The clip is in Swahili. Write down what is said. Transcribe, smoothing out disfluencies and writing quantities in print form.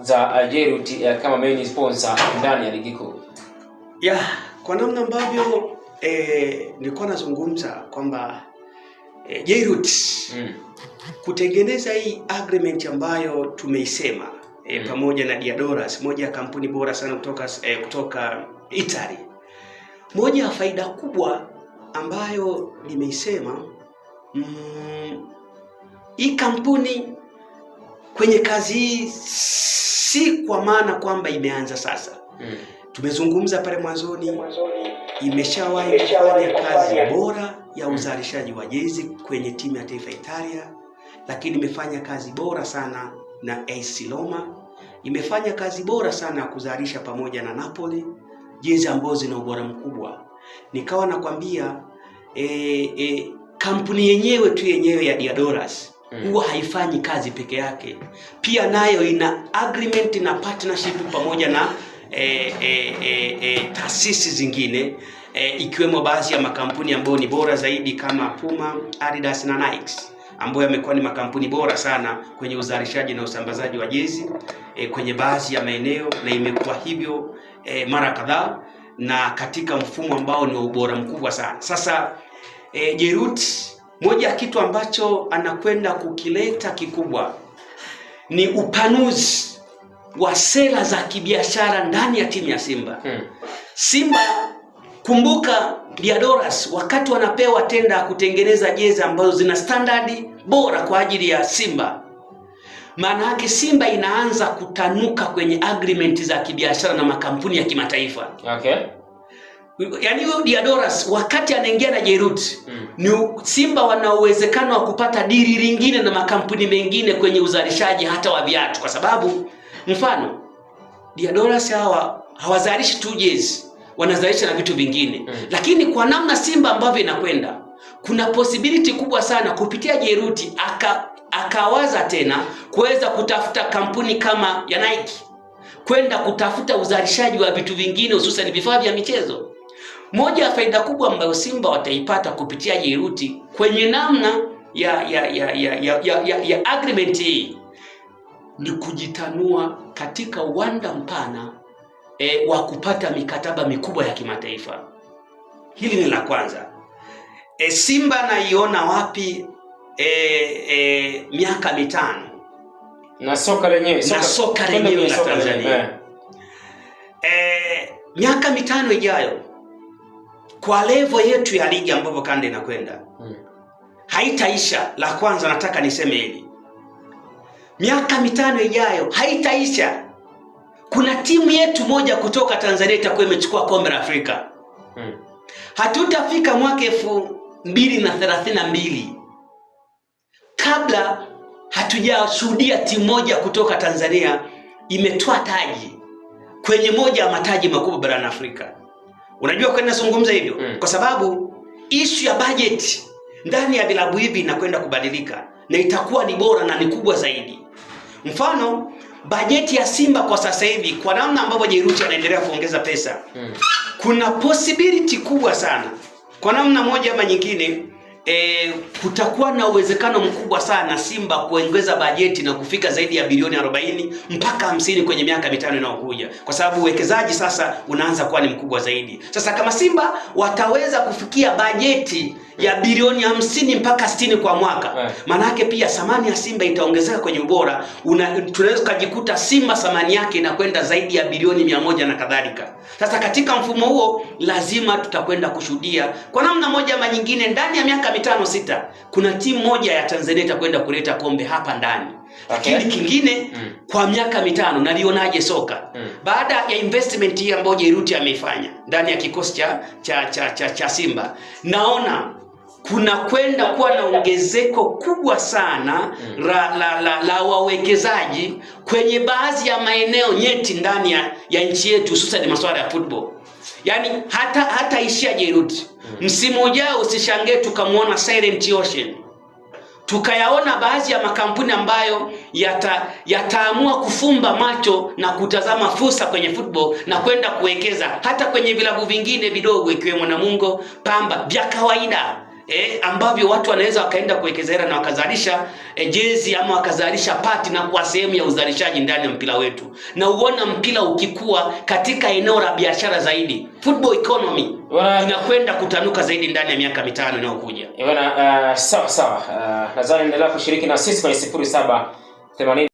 za Jairut kama main sponsor ndani ya ligi kuu. Kwa namna ambavyo nilikuwa nazungumza kwamba Jairut kutengeneza hii agreement ambayo tumeisema pamoja na Diadoras, moja ya kampuni bora sana kutoka Italy. Moja ya faida kubwa ambayo nimeisema, hii kampuni kwenye kazi hii si kwa maana kwamba imeanza sasa. Tumezungumza pale mwanzoni, imeshawahi kufanya kazi bora ya uzalishaji wa jezi kwenye timu ya taifa Italia, lakini imefanya kazi bora sana na AC Roma, imefanya kazi bora sana kuzalisha pamoja na Napoli jezi ambazo zina ubora mkubwa. Nikawa nakwambia kampuni yenyewe ya Diadoras huwa haifanyi kazi peke yake, pia nayo ina agreement na partnership pamoja na taasisi zingine, ikiwemo baadhi ya makampuni ambayo ni bora zaidi kama Puma, Adidas na Nike, ambayo yamekuwa ni makampuni bora sana kwenye uzalishaji na usambazaji wa jezi kwenye baadhi ya maeneo, na imekuwa hivyo mara kadhaa na katika mfumo ambao ni ubora mkubwa sana. Sasa Jairut, moja ya kitu ambacho anakwenda kukileta kikubwa ni upanuzi wa sera za kibiashara ndani ya timu ya Simba. Simba, kumbuka Diadoras wakati wanapewa tenda ya kutengeneza jezi ambazo zina standard bora kwa ajili ya Simba, maana yake Simba inaanza kutanuka kwenye agreement za kibiashara na makampuni ya kimataifa. Yaani huyo Diadoras wakati anaingia na Jairut, ni Simba wana uwezekano wa kupata dili lingine na makampuni mengine kwenye uzalishaji hata wa viatu, kwa sababu mfano Diadoras hawazalishi tu jezi, wanazalisha na vitu vingine. Lakini kwa namna Simba ambavyo inakwenda, kuna possibility kubwa sana kupitia Jairut akawaza tena kuweza kutafuta kampuni kama ya Nike kwenda kutafuta uzalishaji wa vitu vingine, hususan vifaa vya michezo. Moja ya faida kubwa ambayo Simba wataipata kupitia Jairut kwenye namna ya agreement hii ni kujitanua katika uwanda mpana wa kupata mikataba mikubwa ya kimataifa. Hili ni la kwanza. Simba naiona wapi miaka 5 na soka lenyewe la Tanzania. Miaka 5 ijayo kwa level yetu ya ligi ambapo kanda inakwenda haitaisha. La kwanza nataka niseme hili, miaka 5 ijayo haitaisha, kuna timu yetu moja kutoka Tanzania itakuwa imechukua kombe la Afrika. Hatutafika mwaka 2032 kabla hatujashuhudia timu moja kutoka Tanzania imetoa taji kwenye moja ya mataji makubwa barani Afrika. Unajua kwa nini nazungumza hivyo? Kwa sababu issue ya budget ndani ya vilabu hivi inakwenda kubadilika na itakuwa ni bora na ni kubwa zaidi. Mfano, bajeti ya Simba kwa sasa hivi, kwa namna ambavyo Jairut anaendelea kuongeza pesa, kuna possibility kubwa sana kwa namna moja ama nyingine kutakuwa na uwezekano mkubwa sana Simba kuongeza bajeti na kufika zaidi ya bilioni 40 mpaka 50 kwenye miaka 5 inayokuja, kwa sababu uwekezaji sasa unaanza kuwa ni mkubwa zaidi. Sasa kama Simba wataweza kufikia bajeti ya bilioni 50 mpaka 60 kwa mwaka, maana yake pia thamani ya Simba itaongezeka kwenye ubora. Tunaweza kujikuta Simba thamani yake inakwenda zaidi ya bilioni 100 na kadhalika. Sasa katika mfumo huo lazima tutakwenda kushuhudia kwa namna moja ama nyingine ndani ya miaka 5-6 kuna timu moja ya Tanzania itakwenda kuleta kombe hapa ndani. Lakini kingine kwa miaka 5 nalionaje soka baada ya investment hii ambayo Jairut ameifanya ndani ya kikosi cha Simba, naona kuna kwenda kuwa na ongezeko kubwa sana la wawekezaji kwenye baadhi ya maeneo nyeti ndani ya nchi yetu, hususan masuala ya football. Yaani hata ishia Jairut, msimu ujao usishangae tukamuona Silent Ocean, tukayaona baadhi ya makampuni ambayo yataamua kufumba macho na kutazama fursa kwenye football na kwenda kuwekeza hata kwenye vilabu vingine vidogo ikiwemo Namungo, Pamba, vya kawaida. ambavyo watu wanaweza wakaenda kuwekeza hela na wakazalisha jezi ama wakazalisha pati na kuwa sehemu ya uzalishaji ndani ya mpira wetu, na uona mpira ukikua katika eneo la biashara zaidi, football economy inakwenda kutanuka zaidi ndani ya miaka 5 inayokuja. Sawa. Nadhani endelea kushiriki na sisi kwenye 0780